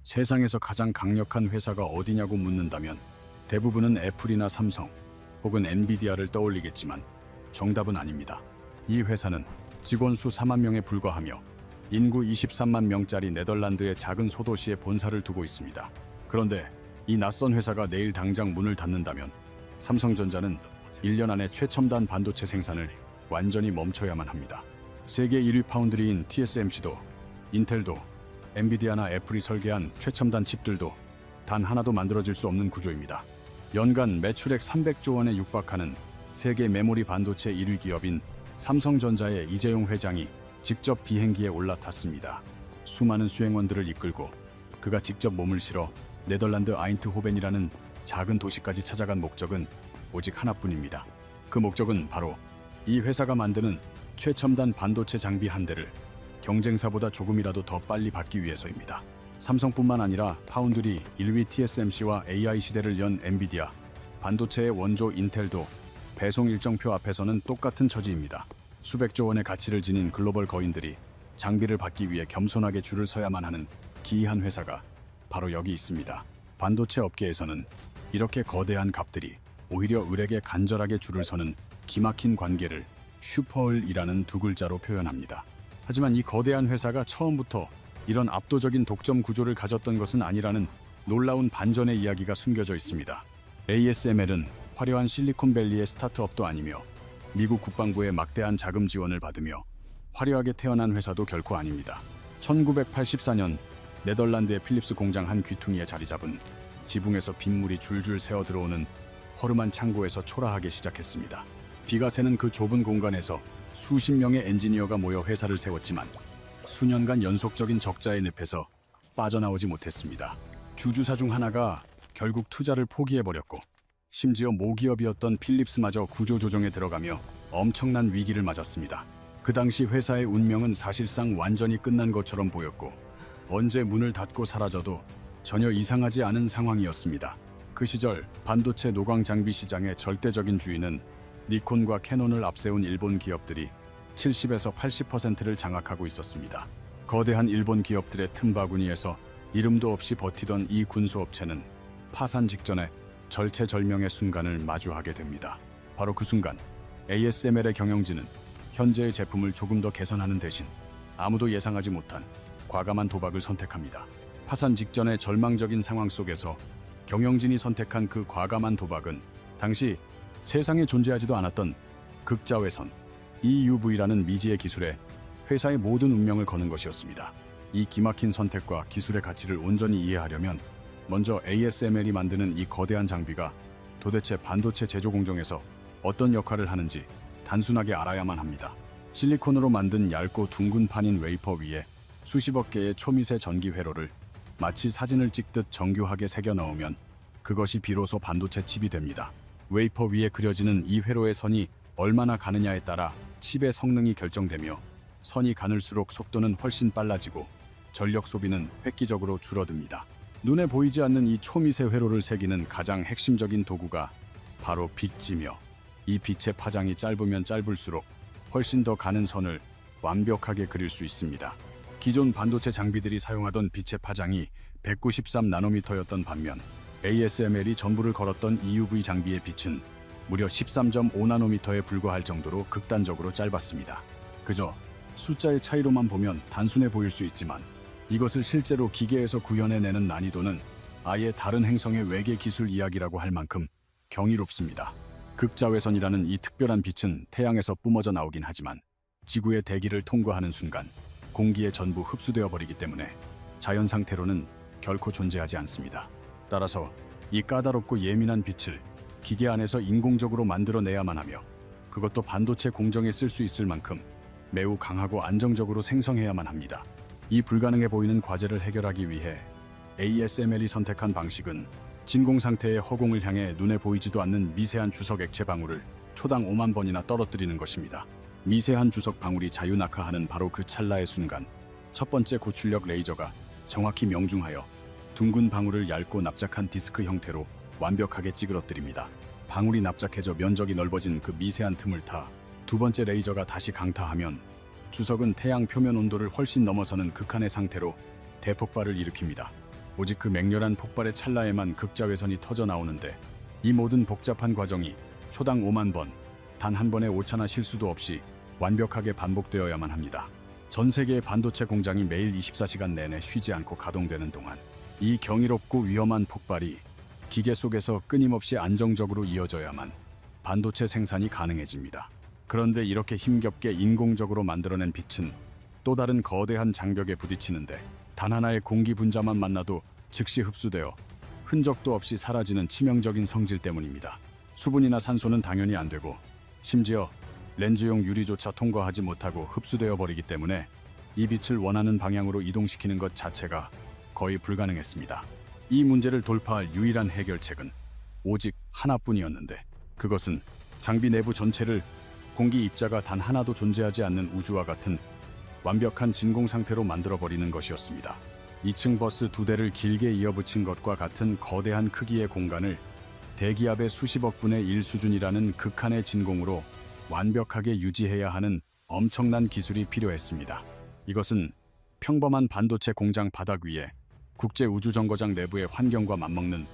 세상에서 가장 강력한 회사가 어디냐고 묻는다면 대부분은 애플이나 삼성 혹은 엔비디아를 떠올리겠지만 정답은 아닙니다. 이 회사는 직원 수 4만 명에 불과하며 인구 23만 명짜리 네덜란드의 작은 소도시에 본사를 두고 있습니다. 그런데 이 낯선 회사가 내일 당장 문을 닫는다면 삼성전자는 1년 안에 최첨단 반도체 생산을 완전히 멈춰야만 합니다. 세계 1위 파운드리인 TSMC도 인텔도 엔비디아나 애플이 설계한 최첨단 칩들도 단 하나도 만들어질 수 없는 구조입니다. 연간 매출액 300조 원에 육박하는 세계 메모리 반도체 1위 기업인 삼성전자의 이재용 회장이 직접 비행기에 올라탔습니다. 수많은 수행원들을 이끌고 그가 직접 몸을 실어 네덜란드 아인트호벤이라는 작은 도시까지 찾아간 목적은 오직 하나뿐입니다. 그 목적은 바로 이 회사가 만드는 최첨단 반도체 장비 한 대를 경쟁사보다 조금이라도 더 빨리 받기 위해서입니다. 삼성뿐만 아니라 파운드리 1위 TSMC와 AI 시대를 연 엔비디아, 반도체의 원조 인텔도 배송 일정표 앞에서는 똑같은 처지입니다. 수백조 원의 가치를 지닌 글로벌 거인들이 장비를 받기 위해 겸손하게 줄을 서야만 하는 기이한 회사가 바로 여기 있습니다. 반도체 업계에서는 이렇게 거대한 갑들이 오히려 을에게 간절하게 줄을 서는 기막힌 관계를 슈퍼을이라는 두 글자로 표현합니다. 하지만 이 거대한 회사가 처음부터 이런 압도적인 독점 구조를 가졌던 것은 아니라는 놀라운 반전의 이야기가 숨겨져 있습니다. ASML은 화려한 실리콘밸리의 스타트업도 아니며 미국 국방부의 막대한 자금 지원을 받으며 화려하게 태어난 회사도 결코 아닙니다. 1984년 네덜란드의 필립스 공장 한 귀퉁이에 자리 잡은 지붕에서 빗물이 줄줄 새어 들어오는 허름한 창고에서 초라하게 시작했습니다. 비가 새는 그 좁은 공간에서 수십 명의 엔지니어가 모여 회사를 세웠지만 수년간 연속적인 적자의 늪에서 빠져나오지 못했습니다. 주주사 중 하나가 결국 투자를 포기해버렸고 심지어 모기업이었던 필립스마저 구조조정에 들어가며 엄청난 위기를 맞았습니다. 그 당시 회사의 운명은 사실상 완전히 끝난 것처럼 보였고 언제 문을 닫고 사라져도 전혀 이상하지 않은 상황이었습니다. 그 시절 반도체 노광 장비 시장의 절대적인 주인은 니콘과 캐논을 앞세운 일본 기업들이 70에서 80%를 장악하고 있었습니다. 거대한 일본 기업들의 틈바구니에서 이름도 없이 버티던 이 군수업체는 파산 직전에 절체절명의 순간을 마주하게 됩니다. 바로 그 순간 ASML의 경영진은 현재의 제품을 조금 더 개선하는 대신 아무도 예상하지 못한 과감한 도박을 선택합니다. 파산 직전의 절망적인 상황 속에서 경영진이 선택한 그 과감한 도박은 당시 세상에 존재하지도 않았던 극자외선 EUV라는 미지의 기술에 회사의 모든 운명을 거는 것이었습니다. 이 기막힌 선택과 기술의 가치를 온전히 이해하려면 먼저 ASML이 만드는 이 거대한 장비가 도대체 반도체 제조 공정에서 어떤 역할을 하는지 단순하게 알아야만 합니다. 실리콘으로 만든 얇고 둥근 판인 웨이퍼 위에 수십억 개의 초미세 전기 회로를 마치 사진을 찍듯 정교하게 새겨 넣으면 그것이 비로소 반도체 칩이 됩니다. 웨이퍼 위에 그려지는 이 회로의 선이 얼마나 가느냐에 따라 칩의 성능이 결정되며 선이 가늘수록 속도는 훨씬 빨라지고 전력 소비는 획기적으로 줄어듭니다. 눈에 보이지 않는 이 초미세 회로를 새기는 가장 핵심적인 도구가 바로 빗지며 이 빛의 파장이 짧으면 짧을수록 훨씬 더 가는 선을 완벽하게 그릴 수 있습니다. 기존 반도체 장비들이 사용하던 빛의 파장이 193나노미터였던 반면 ASML이 전부를 걸었던 EUV 장비의 빛은 무려 13.5나노미터에 불과할 정도로 극단적으로 짧았습니다. 그저 숫자의 차이로만 보면 단순해 보일 수 있지만 이것을 실제로 기계에서 구현해내는 난이도는 아예 다른 행성의 외계 기술 이야기라고 할 만큼 경이롭습니다. 극자외선이라는 이 특별한 빛은 태양에서 뿜어져 나오긴 하지만 지구의 대기를 통과하는 순간 공기에 전부 흡수되어 버리기 때문에 자연 상태로는 결코 존재하지 않습니다. 따라서 이 까다롭고 예민한 빛을 기계 안에서 인공적으로 만들어내야만 하며 그것도 반도체 공정에 쓸 수 있을 만큼 매우 강하고 안정적으로 생성해야만 합니다. 이 불가능해 보이는 과제를 해결하기 위해 ASML이 선택한 방식은 진공 상태의 허공을 향해 눈에 보이지도 않는 미세한 주석 액체 방울을 초당 5만 번이나 떨어뜨리는 것입니다. 미세한 주석 방울이 자유낙하하는 바로 그 찰나의 순간 첫 번째 고출력 레이저가 정확히 명중하여 둥근 방울을 얇고 납작한 디스크 형태로 완벽하게 찌그러뜨립니다. 방울이 납작해져 면적이 넓어진 그 미세한 틈을 타 두 번째 레이저가 다시 강타하면 주석은 태양 표면 온도를 훨씬 넘어서는 극한의 상태로 대폭발을 일으킵니다. 오직 그 맹렬한 폭발의 찰나에만 극자외선이 터져 나오는데 이 모든 복잡한 과정이 초당 5만 번, 단 한 번의 오차나 실수도 없이 완벽하게 반복되어야만 합니다. 전 세계의 반도체 공장이 매일 24시간 내내 쉬지 않고 가동되는 동안 이 경이롭고 위험한 폭발이 기계 속에서 끊임없이 안정적으로 이어져야만 반도체 생산이 가능해집니다. 그런데 이렇게 힘겹게 인공적으로 만들어낸 빛은 또 다른 거대한 장벽에 부딪히는데 단 하나의 공기 분자만 만나도 즉시 흡수되어 흔적도 없이 사라지는 치명적인 성질 때문입니다. 수분이나 산소는 당연히 안 되고 심지어 렌즈용 유리조차 통과하지 못하고 흡수되어 버리기 때문에 이 빛을 원하는 방향으로 이동시키는 것 자체가 거의 불가능했습니다. 이 문제를 돌파할 유일한 해결책은 오직 하나뿐이었는데 그것은 장비 내부 전체를 공기 입자가 단 하나도 존재하지 않는 우주와 같은 완벽한 진공 상태로 만들어버리는 것이었습니다. 2층 버스 2대를 길게 이어붙인 것과 같은 거대한 크기의 공간을 대기압의 수십억 분의 1 수준이라는 극한의 진공으로 완벽하게 유지해야 하는 엄청난 기술이 필요했습니다. 이것은 평범한 반도체 공장 바닥 위에 국제우주정거장 내부의 환경과 맞먹는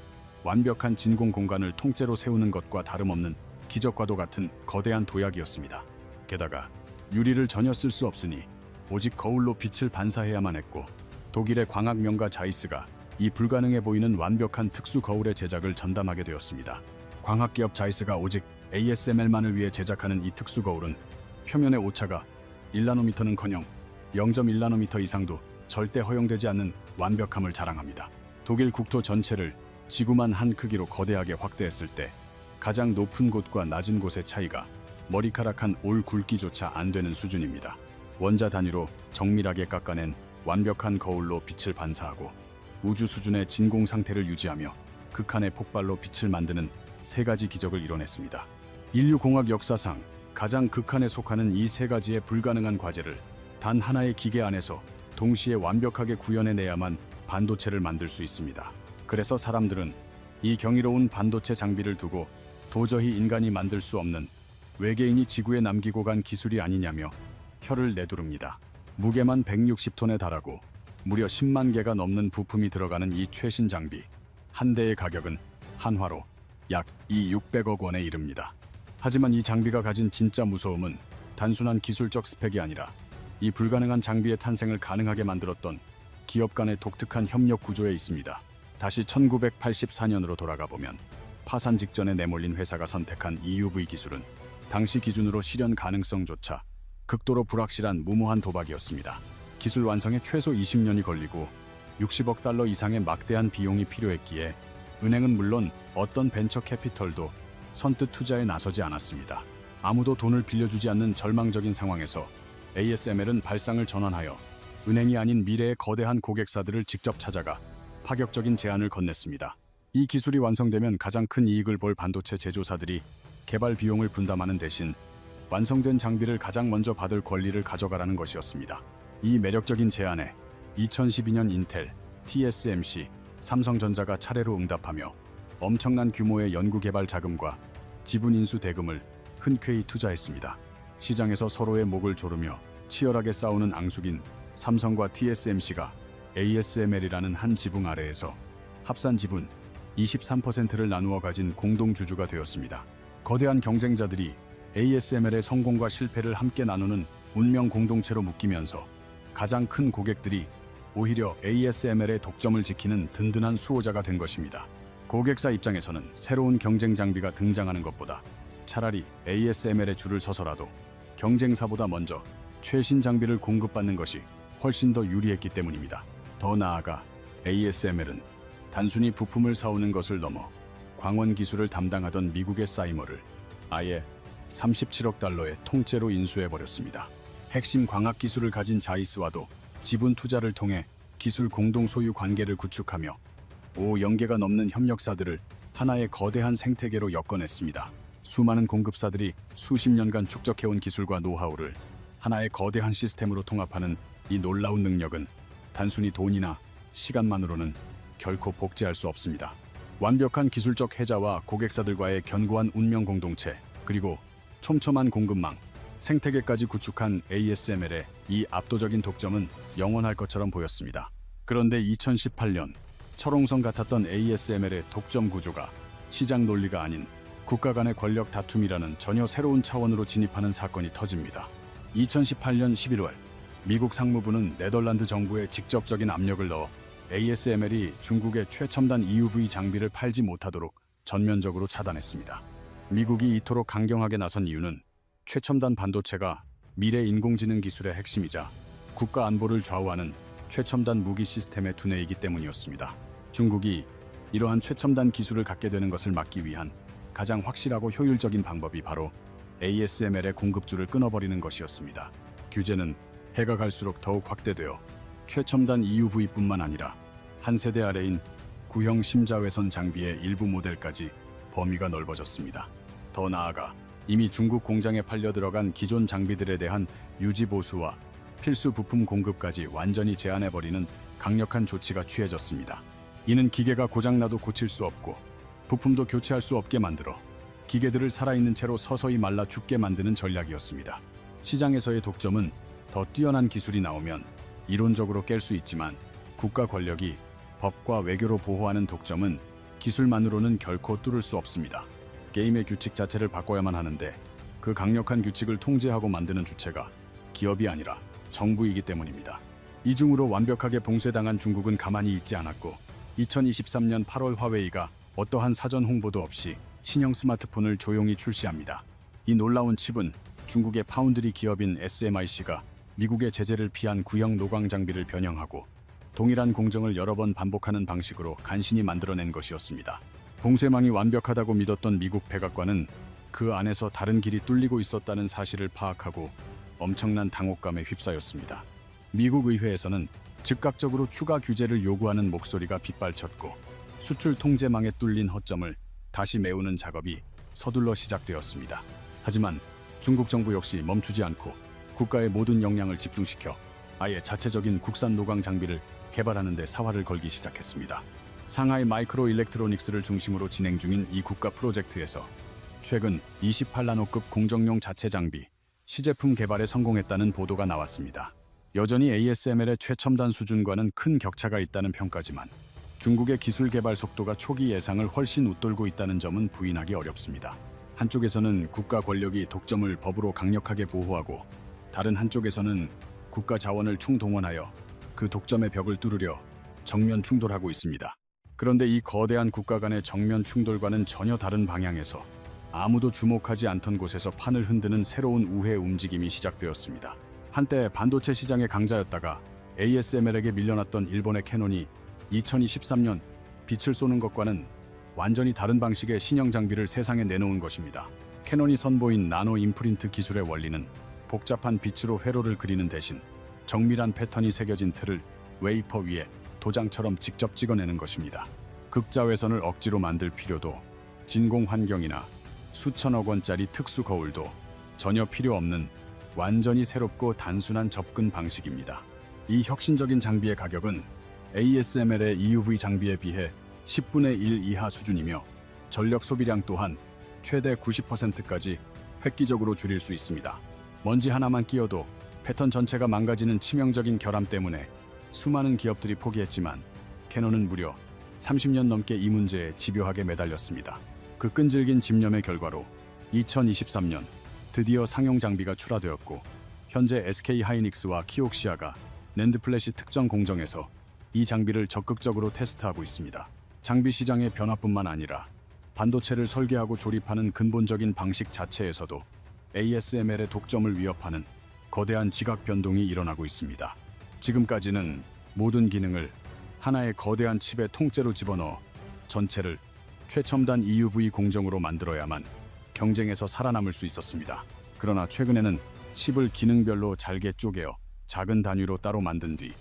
완벽한 진공 공간을 통째로 세우는 것과 다름없는 기적과도 같은 거대한 도약이었습니다. 게다가 유리를 전혀 쓸 수 없으니 오직 거울로 빛을 반사해야만 했고 독일의 광학 명가 자이스가 이 불가능해 보이는 완벽한 특수 거울의 제작을 전담하게 되었습니다. 광학기업 자이스가 오직 ASML만을 위해 제작하는 이 특수 거울은 표면의 오차가 1나노미터는커녕 0.1나노미터 이상도 절대 허용되지 않는 완벽함을 자랑합니다. 독일 국토 전체를 지구만 한 크기로 거대하게 확대했을 때 가장 높은 곳과 낮은 곳의 차이가 머리카락 한 올 굵기조차 안 되는 수준입니다. 원자 단위로 정밀하게 깎아낸 완벽한 거울로 빛을 반사하고 우주 수준의 진공 상태를 유지하며 극한의 폭발로 빛을 만드는 세 가지 기적을 이뤄냈습니다. 인류 공학 역사상 가장 극한에 속하는 이 세 가지의 불가능한 과제를 단 하나의 기계 안에서 동시에 완벽하게 구현해내야만 반도체를 만들 수 있습니다. 그래서 사람들은 이 경이로운 반도체 장비를 두고 도저히 인간이 만들 수 없는 외계인이 지구에 남기고 간 기술이 아니냐며 혀를 내두릅니다. 무게만 160톤에 달하고 무려 10만 개가 넘는 부품이 들어가는 이 최신 장비 한 대의 가격은 한화로 약 600억 원에 이릅니다. 하지만 이 장비가 가진 진짜 무서움은 단순한 기술적 스펙이 아니라 이 불가능한 장비의 탄생을 가능하게 만들었던 기업 간의 독특한 협력 구조에 있습니다. 다시 1984년으로 돌아가 보면 파산 직전에 내몰린 회사가 선택한 EUV 기술은 당시 기준으로 실현 가능성조차 극도로 불확실한 무모한 도박이었습니다. 기술 완성에 최소 20년이 걸리고 60억 달러 이상의 막대한 비용이 필요했기에 은행은 물론 어떤 벤처 캐피털도 선뜻 투자에 나서지 않았습니다. 아무도 돈을 빌려주지 않는 절망적인 상황에서 ASML은 발상을 전환하여 은행이 아닌 미래의 거대한 고객사들을 직접 찾아가 파격적인 제안을 건넸습니다. 이 기술이 완성되면 가장 큰 이익을 볼 반도체 제조사들이 개발 비용을 분담하는 대신 완성된 장비를 가장 먼저 받을 권리를 가져가라는 것이었습니다. 이 매력적인 제안에 2012년 인텔, TSMC, 삼성전자가 차례로 응답하며 엄청난 규모의 연구개발 자금과 지분 인수 대금을 흔쾌히 투자했습니다. 시장에서 서로의 목을 조르며 치열하게 싸우는 앙숙인 삼성과 TSMC가 ASML이라는 한 지붕 아래에서 합산 지분 23%를 나누어 가진 공동주주가 되었습니다. 거대한 경쟁자들이 ASML의 성공과 실패를 함께 나누는 운명 공동체로 묶이면서 가장 큰 고객들이 오히려 ASML의 독점을 지키는 든든한 수호자가 된 것입니다. 고객사 입장에서는 새로운 경쟁 장비가 등장하는 것보다 차라리 ASML의 줄을 서서라도 경쟁사보다 먼저 최신 장비를 공급받는 것이 훨씬 더 유리했기 때문입니다. 더 나아가 ASML은 단순히 부품을 사오는 것을 넘어 광원 기술을 담당하던 미국의 사이머를 아예 37억 달러의 통째로 인수해버렸습니다. 핵심 광학 기술을 가진 자이스와도 지분 투자를 통해 기술 공동 소유 관계를 구축하며 5연계가 넘는 협력사들을 하나의 거대한 생태계로 엮어냈습니다. 수많은 공급사들이 수십 년간 축적해온 기술과 노하우를 하나의 거대한 시스템으로 통합하는 이 놀라운 능력은 단순히 돈이나 시간만으로는 결코 복제할 수 없습니다. 완벽한 기술적 해자와 고객사들과의 견고한 운명 공동체, 그리고 촘촘한 공급망, 생태계까지 구축한 ASML의 이 압도적인 독점은 영원할 것처럼 보였습니다. 그런데 2018년 철옹성 같았던 ASML의 독점 구조가 시장 논리가 아닌 국가 간의 권력 다툼이라는 전혀 새로운 차원으로 진입하는 사건이 터집니다. 2018년 11월 미국 상무부는 네덜란드 정부에 직접적인 압력을 넣어 ASML이 중국의 최첨단 EUV 장비를 팔지 못하도록 전면적으로 차단했습니다. 미국이 이토록 강경하게 나선 이유는 최첨단 반도체가 미래 인공지능 기술의 핵심이자 국가 안보를 좌우하는 최첨단 무기 시스템의 두뇌이기 때문이었습니다. 중국이 이러한 최첨단 기술을 갖게 되는 것을 막기 위한 가장 확실하고 효율적인 방법이 바로 ASML의 공급줄을 끊어버리는 것이었습니다. 규제는 해가 갈수록 더욱 확대되어 최첨단 EUV뿐만 아니라 한 세대 아래인 구형 심자외선 장비의 일부 모델까지 범위가 넓어졌습니다. 더 나아가 이미 중국 공장에 팔려 들어간 기존 장비들에 대한 유지 보수와 필수 부품 공급까지 완전히 제한해버리는 강력한 조치가 취해졌습니다. 이는 기계가 고장나도 고칠 수 없고 부품도 교체할 수 없게 만들어 기계들을 살아있는 채로 서서히 말라 죽게 만드는 전략이었습니다. 시장에서의 독점은 더 뛰어난 기술이 나오면 이론적으로 깰 수 있지만 국가 권력이 법과 외교로 보호하는 독점은 기술만으로는 결코 뚫을 수 없습니다. 게임의 규칙 자체를 바꿔야만 하는데 그 강력한 규칙을 통제하고 만드는 주체가 기업이 아니라 정부이기 때문입니다. 이중으로 완벽하게 봉쇄당한 중국은 가만히 있지 않았고 2023년 8월 화웨이가 어떠한 사전 홍보도 없이 신형 스마트폰을 조용히 출시합니다. 이 놀라운 칩은 중국의 파운드리 기업인 SMIC가 미국의 제재를 피한 구형 노광 장비를 변형하고 동일한 공정을 여러 번 반복하는 방식으로 간신히 만들어낸 것이었습니다. 봉쇄망이 완벽하다고 믿었던 미국 백악관은 그 안에서 다른 길이 뚫리고 있었다는 사실을 파악하고 엄청난 당혹감에 휩싸였습니다. 미국 의회에서는 즉각적으로 추가 규제를 요구하는 목소리가 빗발쳤고 수출 통제망에 뚫린 허점을 다시 메우는 작업이 서둘러 시작되었습니다. 하지만 중국 정부 역시 멈추지 않고 국가의 모든 역량을 집중시켜 아예 자체적인 국산 노광 장비를 개발하는 데 사활을 걸기 시작했습니다. 상하이 마이크로 일렉트로닉스를 중심으로 진행 중인 이 국가 프로젝트에서 최근 28나노급 공정용 자체 장비 시제품 개발에 성공했다는 보도가 나왔습니다. 여전히 ASML의 최첨단 수준과는 큰 격차가 있다는 평가지만 중국의 기술 개발 속도가 초기 예상을 훨씬 웃돌고 있다는 점은 부인하기 어렵습니다. 한쪽에서는 국가 권력이 독점을 법으로 강력하게 보호하고 다른 한쪽에서는 국가 자원을 총동원하여 그 독점의 벽을 뚫으려 정면 충돌하고 있습니다. 그런데 이 거대한 국가 간의 정면 충돌과는 전혀 다른 방향에서 아무도 주목하지 않던 곳에서 판을 흔드는 새로운 우회 움직임이 시작되었습니다. 한때 반도체 시장의 강자였다가 ASML에게 밀려났던 일본의 캐논이 2023년 빛을 쏘는 것과는 완전히 다른 방식의 신형 장비를 세상에 내놓은 것입니다. 캐논이 선보인 나노 임프린트 기술의 원리는 복잡한 빛으로 회로를 그리는 대신 정밀한 패턴이 새겨진 틀을 웨이퍼 위에 도장처럼 직접 찍어내는 것입니다. 극자외선을 억지로 만들 필요도 진공 환경이나 수천억 원짜리 특수 거울도 전혀 필요 없는 완전히 새롭고 단순한 접근 방식입니다. 이 혁신적인 장비의 가격은 ASML의 EUV 장비에 비해 10분의 1 이하 수준이며 전력 소비량 또한 최대 90%까지 획기적으로 줄일 수 있습니다. 먼지 하나만 끼어도 패턴 전체가 망가지는 치명적인 결함 때문에 수많은 기업들이 포기했지만 캐논은 무려 30년 넘게 이 문제에 집요하게 매달렸습니다. 그 끈질긴 집념의 결과로 2023년 드디어 상용 장비가 출하되었고 현재 SK 하이닉스와 키옥시아가 낸드 플래시 특정 공정에서 이 장비를 적극적으로 테스트하고 있습니다. 장비 시장의 변화뿐만 아니라 반도체를 설계하고 조립하는 근본적인 방식 자체에서도 ASML의 독점을 위협하는 거대한 지각 변동이 일어나고 있습니다. 지금까지는 모든 기능을 하나의 거대한 칩에 통째로 집어넣어 전체를 최첨단 EUV 공정으로 만들어야만 경쟁에서 살아남을 수 있었습니다. 그러나 최근에는 칩을 기능별로 잘게 쪼개어 작은 단위로 따로 만든 뒤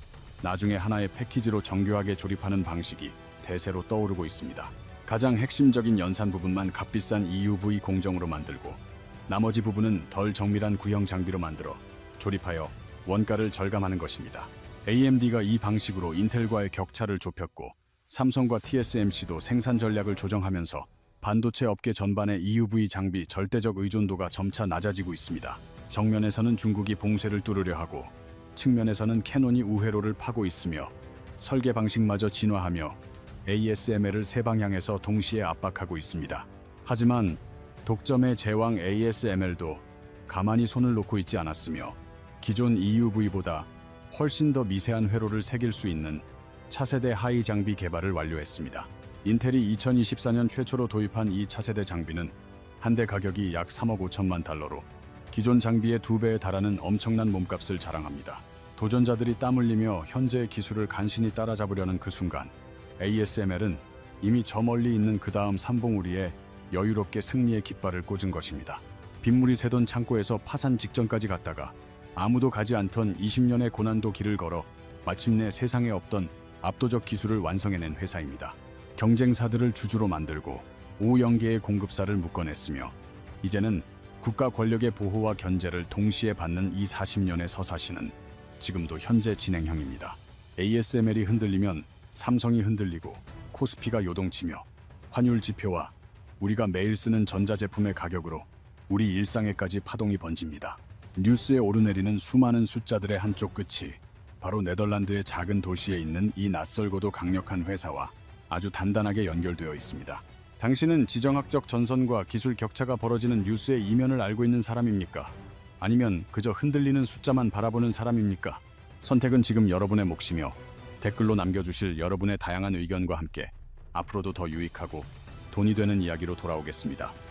나중에 하나의 패키지로 정교하게 조립하는 방식이 대세로 떠오르고 있습니다. 가장 핵심적인 연산 부분만 값비싼 EUV 공정으로 만들고 나머지 부분은 덜 정밀한 구형 장비로 만들어 조립하여 원가를 절감하는 것입니다. AMD가 이 방식으로 인텔과의 격차를 좁혔고 삼성과 TSMC도 생산 전략을 조정하면서 반도체 업계 전반의 EUV 장비 절대적 의존도가 점차 낮아지고 있습니다. 정면에서는 중국이 봉쇄를 뚫으려 하고 측면에서는 캐논이 우회로를 파고 있으며 설계 방식마저 진화하며 ASML을 세 방향에서 동시에 압박하고 있습니다. 하지만 독점의 제왕 ASML도 가만히 손을 놓고 있지 않았으며 기존 EUV보다 훨씬 더 미세한 회로를 새길 수 있는 차세대 하이 장비 개발을 완료했습니다. 인텔이 2024년 최초로 도입한 이 차세대 장비는 한 대 가격이 약 3억 5천만 달러로 기존 장비의 2배에 달하는 엄청난 몸값을 자랑합니다. 도전자들이 땀 흘리며 현재의 기술을 간신히 따라잡으려는 그 순간 ASML은 이미 저 멀리 있는 그 다음 삼봉우리에 여유롭게 승리의 깃발을 꽂은 것입니다. 빗물이 새던 창고에서 파산 직전까지 갔다가 아무도 가지 않던 20년의 고난도 길을 걸어 마침내 세상에 없던 압도적 기술을 완성해낸 회사입니다. 경쟁사들을 주주로 만들고 5연계의 공급사를 묶어냈으며 이제는 국가 권력의 보호와 견제를 동시에 받는 이 40년의 서사시는 지금도 현재 진행형입니다. ASML이 흔들리면 삼성이 흔들리고 코스피가 요동치며 환율 지표와 우리가 매일 쓰는 전자제품의 가격으로 우리 일상에까지 파동이 번집니다. 뉴스에 오르내리는 수많은 숫자들의 한쪽 끝이 바로 네덜란드의 작은 도시에 있는 이 낯설고도 강력한 회사와 아주 단단하게 연결되어 있습니다. 당신은 지정학적 전선과 기술 격차가 벌어지는 뉴스의 이면을 알고 있는 사람입니까? 아니면 그저 흔들리는 숫자만 바라보는 사람입니까? 선택은 지금 여러분의 몫이며 댓글로 남겨주실 여러분의 다양한 의견과 함께 앞으로도 더 유익하고 돈이 되는 이야기로 돌아오겠습니다.